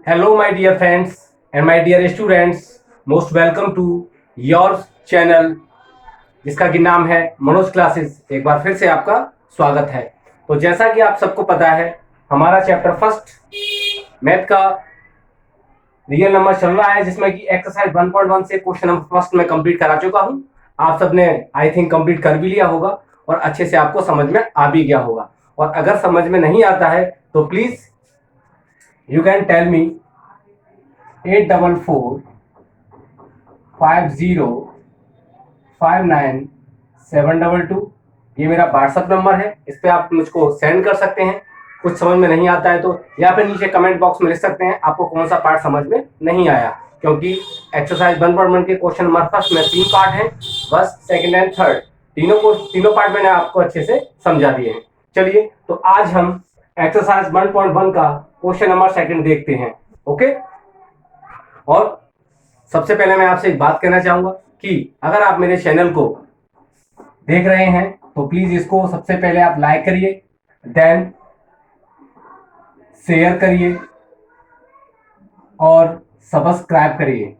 Hello, my dear friends and my dear students. Most welcome to your channel जिसका कि नाम है Manoj classes. एक बार फिर से आपका स्वागत है। तो जैसा कि आप सबको पता है, हमारा चैप्टर फर्स्ट मैथ का रियल नंबर चल रहा है, जिसमें कि एक्सरसाइज 1.1 से क्वेश्चन नंबर फर्स्ट में कंप्लीट करा चुका हूं। आप सबने आई थिंक कंप्लीट कर भी लिया होगा और अच्छे से आपको समझ में आ भी गया होगा। और अगर समझ में नहीं आता है तो please you can tell me 8445059722। ये मेरा व्हाट्सअप नंबर है, इस पे आप मुझको सेंड कर सकते हैं। कुछ समझ में नहीं आता है तो यहाँ पे नीचे कमेंट बॉक्स में लिख सकते हैं आपको कौन सा पार्ट समझ में नहीं आया, क्योंकि एक्सरसाइज 1.1 के क्वेश्चन नंबर फर्स्ट में 3 पार्ट हैं, फर्स्ट सेकंड एंड थर्ड। तीनों पार्ट मैंने आपको अच्छे से समझा दिए हैं। चलिए, तो आज हम एक्सरसाइज 1.1 का क्वेश्चन नंबर सेकंड देखते हैं। ओके, और सबसे पहले मैं आपसे एक बात कहना चाहूंगा कि अगर आप मेरे चैनल को देख रहे हैं तो प्लीज इसको सबसे पहले आप लाइक करिए, देन शेयर करिए और सब्सक्राइब करिए।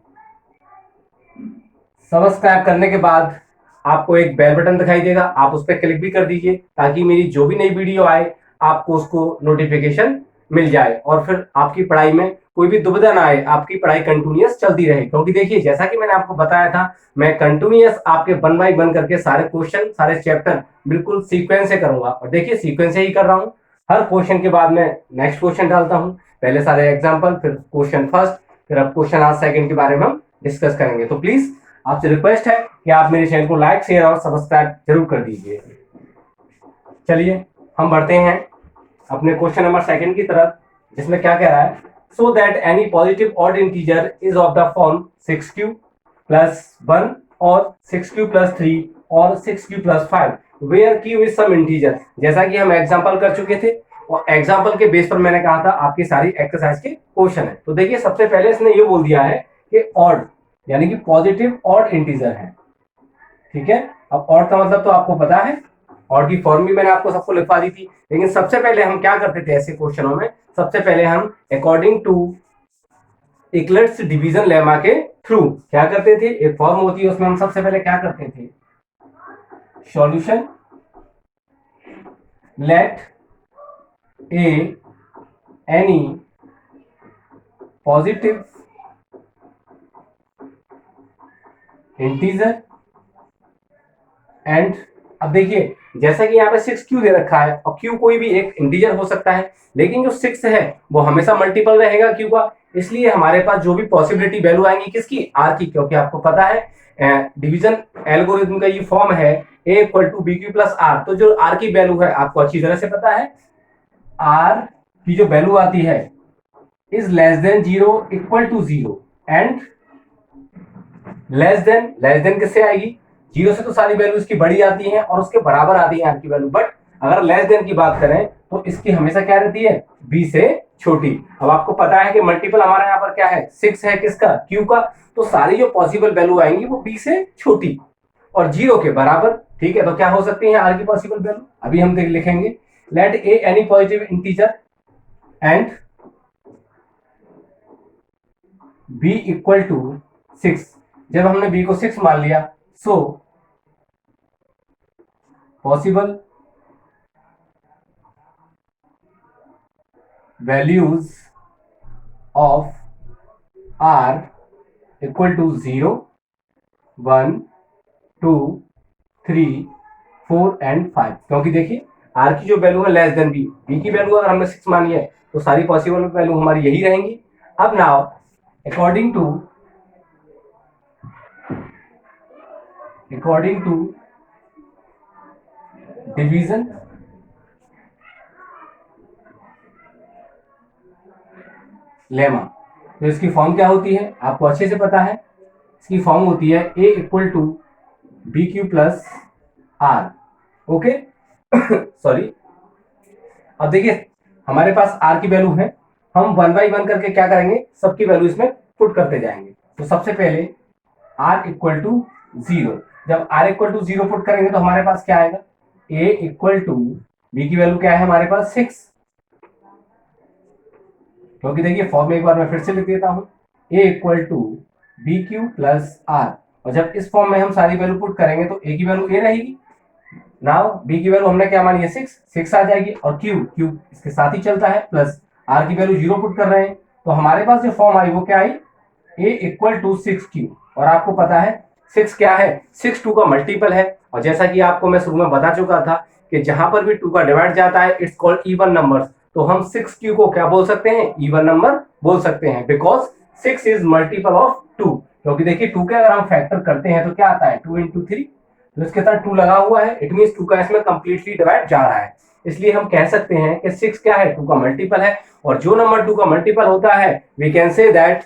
सब्सक्राइब करने के बाद आपको एक बेल बटन दिखाई देगा, आप उस पर क्लिक भी कर दीजिए ताकि मेरी जो भी नई वीडियो आए आपको उसको नोटिफिकेशन मिल जाए और फिर आपकी पढ़ाई में कोई भी दुविधा ना आए, आपकी पढ़ाई कंटिन्यूअस चलती रहे। क्योंकि देखिए, जैसा कि मैंने आपको बताया था, मैं कंटिन्यूअस आपके 1 बाय 1 करके सारे क्वेश्चन, सारे चैप्टर बिल्कुल सीक्वेंस से करूंगा। और देखिए, सीक्वेंस से ही कर रहा हूं। हर क्वेश्चन के बाद में नेक्स्ट क्वेश्चन डालता हूं, पहले सारे एग्जाम्पल, फिर क्वेश्चन फर्स्ट, फिर अब क्वेश्चन आज सेकंड के बारे में हम डिस्कस करेंगे। तो प्लीज आपसे रिक्वेस्ट है कि आप मेरे चैनल को लाइक, शेयर और सब्सक्राइब जरूर कर दीजिए। चलिए, हम बढ़ते हैं अपने क्वेश्चन नंबर सेकंड की तरफ, जिसमें क्या कह रहा है, so that any positive odd integer is of the form 6q plus 1 और 6q प्लस 3 और 6q plus 5 where q is some integer. जैसा कि हम एग्जांपल कर चुके थे और एग्जांपल के बेस पर मैंने कहा था आपकी सारी एक्सरसाइज के क्वेश्चन है। तो देखिए, सबसे पहले इसने ये बोल दिया है कि ऑड यानी कि पॉजिटिव ऑड इंटीजर है। ठीक है, अब ऑड का मतलब तो आपको पता है, ऑड की फॉर्म भी मैंने आपको सबको लिखवा दी थी। लेकिन सबसे पहले हम क्या करते थे ऐसे क्वेश्चनों में, सबसे पहले हम according to Euclid's division lemma के थ्रू क्या करते थे, एक फॉर्म होती है उसमें हम सबसे पहले क्या करते थे, solution let A any positive integer and, अब देखिए जैसा कि यहाँ पे 6q दे रखा है और q कोई भी एक इंटीजर हो सकता है, लेकिन जो 6 है वो हमेशा मल्टीपल रहेगा q का। इसलिए हमारे पास जो भी पॉसिबिलिटी वैल्यू आएंगी किसकी, r की, क्योंकि आपको पता है डिवीजन एल्गोरिथम का ये फॉर्म है a equal to b q plus r. तो जो r की वैल्यू है आपको अच्छी तरह से पता है, r की जो वैल्यू आती है is less than 0 equal to 0 and less than किससे आएगी, 0 से तो सारी वैल्यू इसकी बड़ी आती है और उसके बराबर आती है r की वैल्यू। बट अगर लेस देन की बात करें तो इसकी हमेशा क्या रहती है, b से छोटी। अब आपको पता है कि मल्टीपल हमारा यहाँ पर क्या है, 6 है किसका, q का। तो सारी जो पॉसिबल वैल्यू आएंगी वो b से छोटी और 0 के बराबर। ठीक है, तो क्या हो सकती है r की पॉसिबल वैल्यू, अभी हम लिखेंगे, let a any positive integer and b equal to 6। जब हमने b को 6 मान लिया, so possible values of r equal to 0 1 2 3 4 and 5। क्योंकि देखिए r की जो वैल्यू है लेस देन b की वैल्यू अगर हमने 6 मानी है तो सारी पॉसिबल वैल्यू हमारी यही रहेंगी। अब now according to division lemma, तो इसकी फॉर्म क्या होती है आपको अच्छे से पता है, इसकी फॉर्म होती है a equal to b q plus r. Okay sorry, अब देखिए हमारे पास r की वैल्यू है, हम 1 बाई 1 करके क्या करेंगे, सबकी वैल्यू इसमें पुट करते जाएंगे। तो सबसे पहले r इक्वल टू 0, जब r इक्वल टू 0 पुट करेंगे तो हमारे पास क्या आएगा, a इक्वल टू b की वैल्यू क्या है हमारे पास 6, क्योंकि देखिए फॉर्म एक बार मैं फिर से लिख देता हूं, a equal to b q plus r, और जब इस फॉर्म में हम सारी वैल्यू पुट करेंगे तो a की वैल्यू a रहेगी, नाउ b की वैल्यू हमने क्या मानी है 6 आ जाएगी, और q इसके साथ ही चलता है, प्लस r की वैल्यू 0 पुट कर रहे हैं, तो हमारे पास जो फॉर्म आई वो क्या आई, a इक्वल टू 6q। और आपको पता है 6 क्या है, 6 2 का मल्टीपल है, और जैसा कि आपको मैं शुरू में बता चुका था कि जहां पर भी 2 का डिवाइड जाता है इट्स कॉल्ड इवन नंबर्स, तो हम 6q को क्या बोल सकते हैं, इवन नंबर बोल सकते हैं, बिकॉज 6 इज मल्टीपल ऑफ 2। क्योंकि देखिए 2 के अगर हम फैक्टर करते हैं तो क्या आता है 2 इंटू 3, तो इसके साथ 2 लगा हुआ है, इट मीन 2 का इसमें कंप्लीटली डिवाइड जा रहा है, इसलिए हम कह सकते हैं कि 6 क्या है, 2 का मल्टीपल है, और जो नंबर 2 का मल्टीपल होता है वी कैन से दैट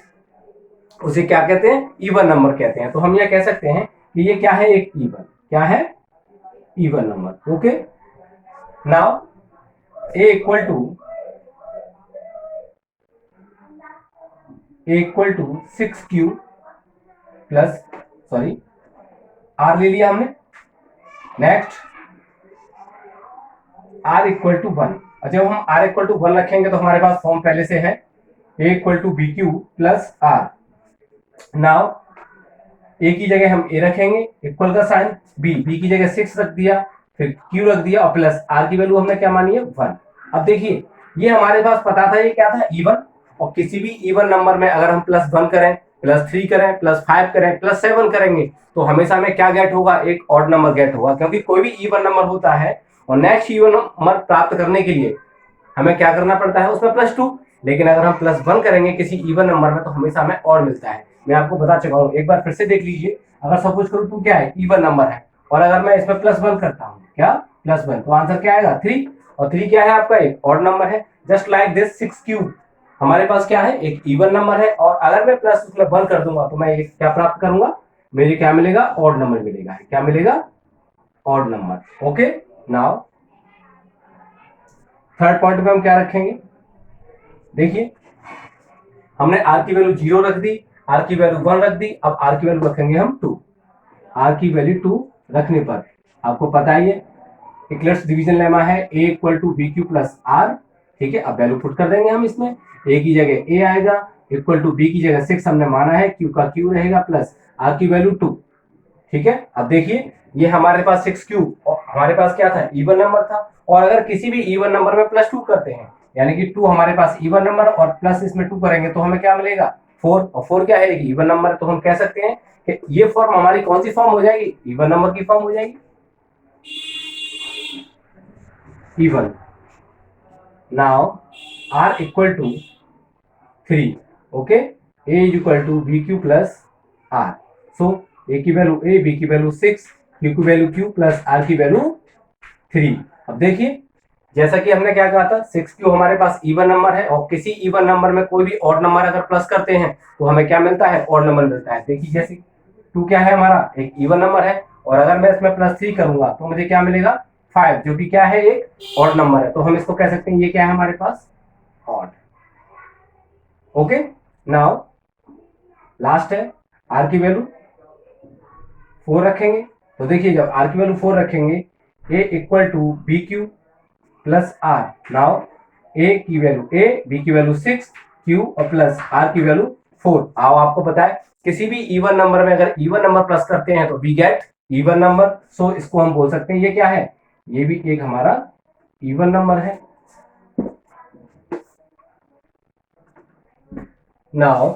उसे क्या कहते हैं, इवन नंबर कहते हैं। तो हम यह कह सकते हैं कि ये क्या है, एक इवन, क्या है, even number. Okay, now a equal to 6q plus, sorry r ले लिया हमने, नेक्स्ट r इक्वल टू 1, और जब हम r इक्वल टू 1 रखेंगे तो हमारे पास फॉर्म पहले से है a equal to b q plus r. Now a की जगह हम a रखेंगे, इक्वल का साइन, b की जगह 6 रख दिया, फिर q रख दिया, और प्लस r की वैल्यू हमने क्या मानी है 1। अब देखिए ये हमारे पास पता था ये क्या था, इवन, और किसी भी इवन नंबर में अगर हम +1 करें, +3 करें, +5 करें, +7 करेंगे तो हमेशा हमें क्या गेट होगा, एक ऑड नंबर गेट होगा, क्योंकि कोई भी इवन नंबर होता है और नेक्स्ट इवन नंबर प्राप्त करने के लिए हमें क्या करना पड़ता है, उसमें +2, लेकिन अगर हम +1 करेंगे किसी इवन नंबर में तो हमेशा हमें ऑड मिलता है। मैं आपको बता चुका हूँ, एक बार फिर से देख लीजिए, अगर सपोज करूँ 2 क्या है, इवन नंबर है, और अगर मैं इसमें +1 करता हूँ, क्या +1, तो आंसर क्या आएगा 3, और 3 क्या है आपका, एक ऑड नंबर है। जस्ट लाइक दिस 6q हमारे पास क्या है, एक इवन नंबर है, और अगर मैं प्लस उसमें 1 कर दूंगा तो मैं एक क्या प्राप्त करूंगा, मेरे क्या मिलेगा, ऑड नंबर मिलेगा, क्या मिलेगा, odd number. Okay, now third point पे हम क्या रखेंगे, देखिए हमने r की वैल्यू 0 रख दी, r की वैल्यू 1 रख दी, अब r की वैल्यू रखेंगे हम 2। r की वैल्यू 2 रखने पर आपको पता ही है इक्लिप्स डिवीजन लेमा है, a equal to b q plus r, ठीक है। अब वैल्यू पुट कर देंगे हम इसमें, a की जगह a आएगा, इक्वल टू b की जगह 6 हमने माना है, q का q रहेगा, प्लस r की वैल्यू 2, ठीक है। अब देखिए ये हमारे पास 6q, और हमारे पास क्या था, इवन नंबर था, और अगर किसी भी इवन नंबर में +2 करते हैं, यानी कि 2 हमारे पास इवन नंबर और प्लस इसमें 2 करेंगे तो हमें क्या मिलेगा 4, और 4 क्या है, एक इवन नंबर, तो हम कह सकते हैं कि ये फॉर्म हमारी कौन सी फॉर्म हो जाएगी, इवन नंबर की फॉर्म हो जाएगी, even. Now r equal to 3, okay, a is equal to b q plus r, so a की वैल्यू a, b की वैल्यू 6, q की वैल्यू q प्लस r की वैल्यू 3। अब देखिए जैसा कि हमने क्या कहा था, 6q हमारे पास इवन नंबर है, और किसी इवन नंबर में कोई भी ऑड नंबर अगर प्लस करते हैं तो हमें क्या मिलता है, ऑड नंबर मिलता है। देखिए जैसे 2 क्या है हमारा, एक इवन नंबर है, और अगर मैं इसमें +3 करूंगा तो मुझे क्या मिलेगा 5, जो कि क्या है, एक ऑड नंबर है, तो हम इसको कह सकते हैं ये क्या है हमारे पास, ऑड। ओके, नाउ लास्ट है r की वैल्यू 4 रखेंगे, तो देखिए जब r की वैल्यू 4 रखेंगे, a equal to b q plus r, now a की वैल्यू a, b की वैल्यू 6, q और प्लस r की वैल्यू 4। आओ आपको पता है किसी भी इवन नंबर में अगर इवन नंबर प्लस करते हैं तो वी गेट इवन नंबर, सो इसको हम बोल सकते हैं ये क्या है, ये भी एक हमारा इवन नंबर है। नाउ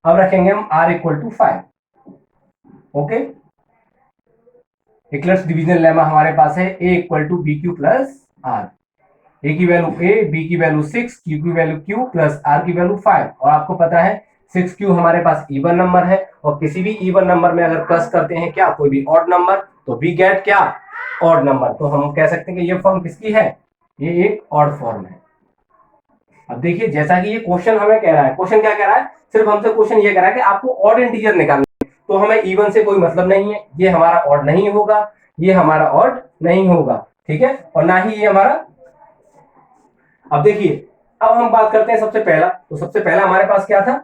अब रखेंगे हम r equal to 5, okay. Euclid's division lemma हमारे पास है a equal to b q plus r, a की वैल्यू a, b की वैल्यू 6, q की वैल्यू q प्लस r की वैल्यू 5, और आपको पता है 6q हमारे पास इवन नंबर है, और किसी भी इवन नंबर में अगर प्लस करते हैं क्या, कोई भी ऑड नंबर, तो वी गेट क्या, ऑड नंबर। तो हम कह सकते हैं कि ये फॉर्म किसकी है, ये एक ऑड फॉर्म है। अब देखिए जैसा कि ये क्वेश्चन हमें कह रहा है, क्वेश्चन क्या कह रहा है, सिर्फ हमसे क्वेश्चन ये कह रहा है कि आपको ऑड इंटीजर निकालना है, तो हमें इवन से कोई मतलब नहीं है, ये हमारा ऑड नहीं होगा, ये हमारा ऑड नहीं होगा, ठीक है, और ना ही ये हमारा। अब देखिए अब हम बात करते हैं सबसे पहला, तो सबसे पहला हमारे पास क्या था,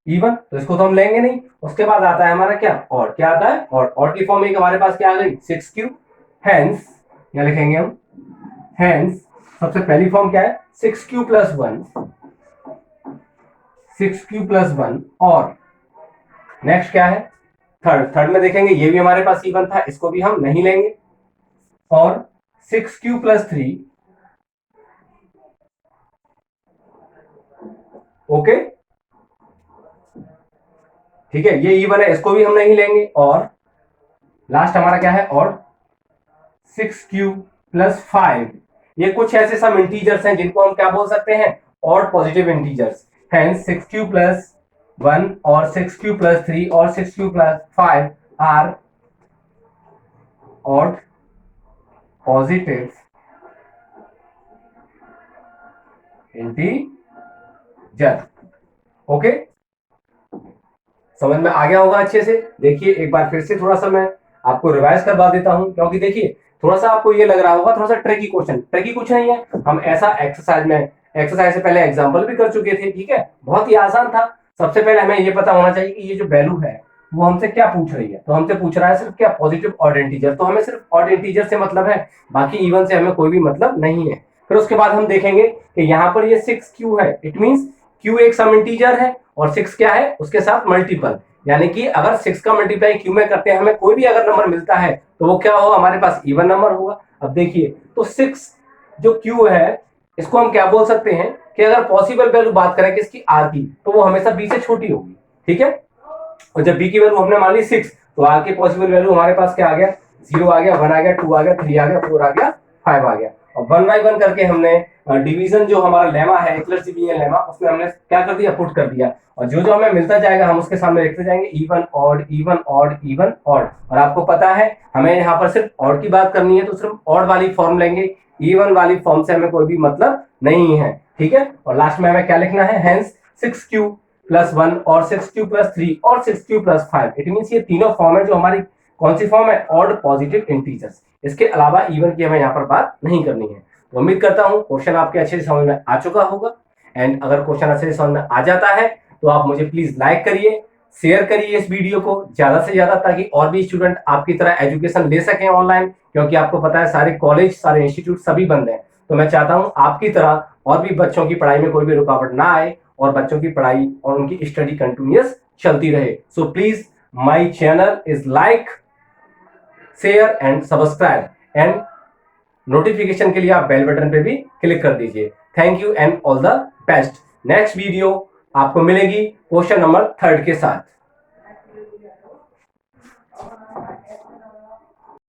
इवन, तो इसको तो हम लेंगे नहीं। उसके बाद आता है हमारा क्या, ऑड, क्या आता है, ऑड। ऑड की फॉर्म एक हमारे पास क्या आ गई, 6q, हेंस, या लिखेंगे हम हेंस, सबसे पहली फॉर्म क्या है 6q+1, 6q+1 और नेक्स्ट क्या है, थर्ड में देखेंगे ये भी हमारे पास इवन था, इसको भी हम नहीं लेंगे, और 6q+3, ओके ठीक है, ये इवन है, इसको भी हम नहीं लेंगे, और लास्ट हमारा क्या है, और 6q+5, ये कुछ ऐसे सम इंटीजर्स हैं जिनको हम क्या बोल सकते हैं, odd positive integers, hence 6q+1 और 6q+3 और 6q+5 are odd positive integer, okay समझ में आ गया होगा अच्छे से। देखिए एक बार फिर से थोड़ा सा मैं आपको रिवाइज करवा देता हूं, क्योंकि देखिए थोड़ा सा आपको ये लग रहा होगा थोड़ा सा ट्रिकी क्वेश्चन, ट्रिकी कुछ नहीं है, हम ऐसा एक्सरसाइज से पहले एग्जांपल भी कर चुके थे, ठीक है, बहुत ही आसान था। सबसे पहले हमें ये पता होना चाहिए कि ये जो वैल्यू है वो हमसे क्या पूछ रही है, तो हमसे पूछ रहा है सिर्फ क्या, पॉजिटिव ऑड इंटीजर, तो हमें सिर्फ ऑड इंटीजर से मतलब है, बाकी इवन से हमें कोई भी मतलब नहीं है। फिर उसके बाद हम देखेंगे कि यहाँ पर ये 6q है, इट मींस q एक सम इंटीजर है और 6 क्या है, उसके साथ मल्टीपल, यानी कि अगर 6 का मल्टीप्लाई q में करते हैं हमें कोई भी अगर नंबर मिलता है तो वो क्या होगा, हमारे पास इवन नंबर होगा। अब देखिए तो 6 जो q है इसको हम क्या बोल सकते हैं कि अगर पॉसिबल वैल्यू बात करें किसकी, r की, तो वो हमेशा b से छोटी होगी, ठीक है, और जब b की वैल्यू हमने मान ली 6 तो r की पॉसिबल वैल्यू हमारे पास क्या आ गया, 0 आ गया, 1 आ गया, 2 आ गया, 3 आ गया, 4 आ गया, 5 आ गया, और 1 बाय 1 करके हमने डिवीजन जो हमारा लेमा है, एक्लर्स डिवीजन लेमा, उसमें हमने क्या कर दिया, पुट कर दिया, और जो जो हमें मिलता जाएगा हम उसके सामने लिखते जाएंगे even odd even odd even odd. और आपको पता है हमें यहाँ पर सिर्फ ऑड की बात करनी है तो सिर्फ ऑड वाली फॉर्म लेंगे, इवन वाली फॉर्म से हमें कोई भी मतलब नहीं है, ठीक है। और लास्ट में हमें क्या लिखना है, हेंस 6q+1 और 6q+3 और 6q+5, इट मींस ये तीनों फॉर्म है जो हमारी कौन सी फॉर्म है, ऑड पॉजिटिव इंटीजर्स, इसके अलावा इवन की हमें यहाँ पर बात नहीं करनी है। तो उम्मीद करता हूं क्वेश्चन आपके अच्छे से समझ में आ चुका होगा, एंड अगर क्वेश्चन अच्छे से समझ में आ जाता है तो आप मुझे प्लीज लाइक करिए, शेयर करिए इस वीडियो को ज्यादा से ज्यादा, ताकि और भी स्टूडेंट आपकी तरह एजुकेशन ले सकें ऑनलाइन, क्योंकि आपको पता है सारे कॉलेज सारे इंस्टीट्यूट सभी बंद हैं। तो मैं चाहता हूं आपकी तरह और भी बच्चों की पढ़ाई में कोई भी रुकावट ना आए और बच्चों की पढ़ाई और उनकी स्टडी कंटिन्यूअस चलती रहे। So please my channel is like, share and subscribe, and notification के लिए आप बेल बटन पे भी क्लिक कर दीजिए। Thank you and all the best. Next video आपको मिलेगी क्वेश्चन नंबर 3 के साथ।